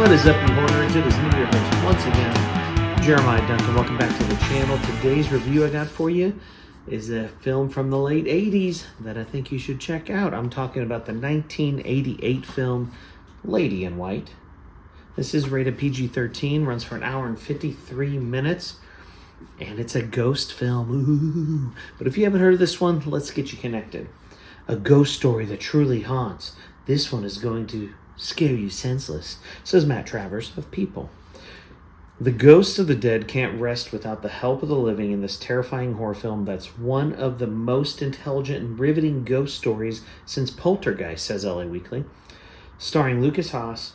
What is up, you horners? It is me, your host, once again, Jeremiah Duncan. Welcome back to the channel. Today's review I got for you is a film from the late 80s that I think you should check out. I'm talking about the 1988 film, Lady in White. This is rated PG-13, runs for an hour and 53 minutes, and it's a ghost film. Ooh. But if you haven't heard of this one, let's get you connected. A ghost story that truly haunts. This one is going to scare you senseless, says Matt Travers of People. The ghosts of the dead can't rest without the help of the living in this terrifying horror film that's one of the most intelligent and riveting ghost stories since Poltergeist, says LA Weekly. Starring Lukas Haas,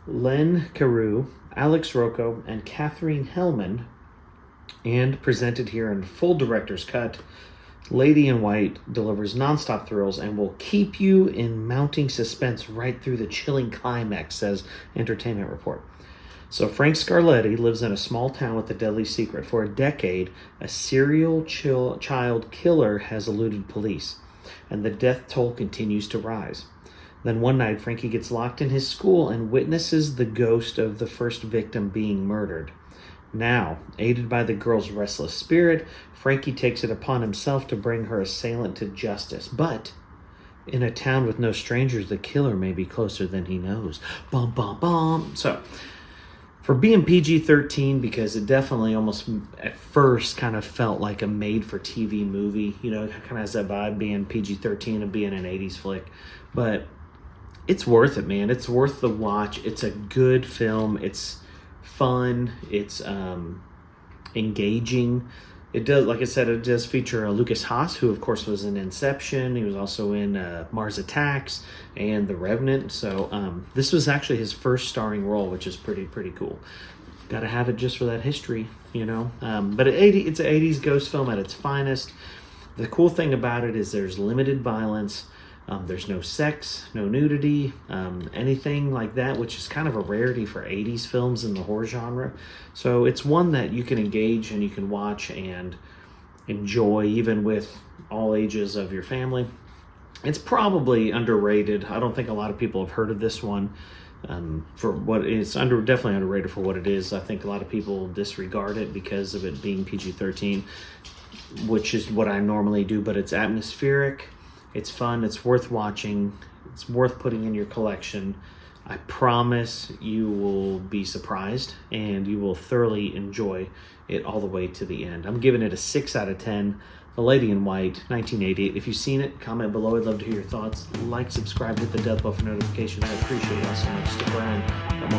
Len Cariou, Alex Rocco, and Catherine Hellman, and presented here in full director's cut, Lady in White delivers nonstop thrills and will keep you in mounting suspense right through the chilling climax, says Entertainment Report. So Frank Scarletti lives in a small town with a deadly secret. For a decade, a serial child killer has eluded police, and the death toll continues to rise. Then one night, Frankie gets locked in his school and witnesses the ghost of the first victim being murdered. Now, aided by the girl's restless spirit, Frankie takes it upon himself to bring her assailant to justice. But in a town with no strangers, the killer may be closer than he knows. Bum, bum, bum. So, for being PG-13, because it definitely almost at first kind of felt like a made-for-TV movie. You know, it kind of has that vibe being PG-13 and being an 80s flick. But it's worth it, man. It's worth the watch. It's a good film. It's fun. It's engaging. It does, like I said, it does feature Lukas Haas, who of course was in Inception. He was also in Mars Attacks and The Revenant. So this was actually his first starring role, which is pretty cool. Got to have it just for that history, you know. But it's an 80s ghost film at its finest. The cool thing about it is there's limited violence. There's no sex, no nudity, anything like that, which is kind of a rarity for 80s films in the horror genre. So it's one that you can engage and you can watch and enjoy, even with all ages of your family. It's probably underrated. I don't think a lot of people have heard of this one. For what it's definitely underrated for what it is. I think a lot of people disregard it because of it being PG-13, which is what I normally do, but it's atmospheric. It's fun. It's worth watching. It's worth putting in your collection. I promise you will be surprised and you will thoroughly enjoy it all the way to the end. I'm giving it a 6 out of 10. The Lady in White, 1988. If you've seen it, comment below. I'd love to hear your thoughts. Like, subscribe, hit the bell for notifications. I appreciate it all so much. Stick around. Got more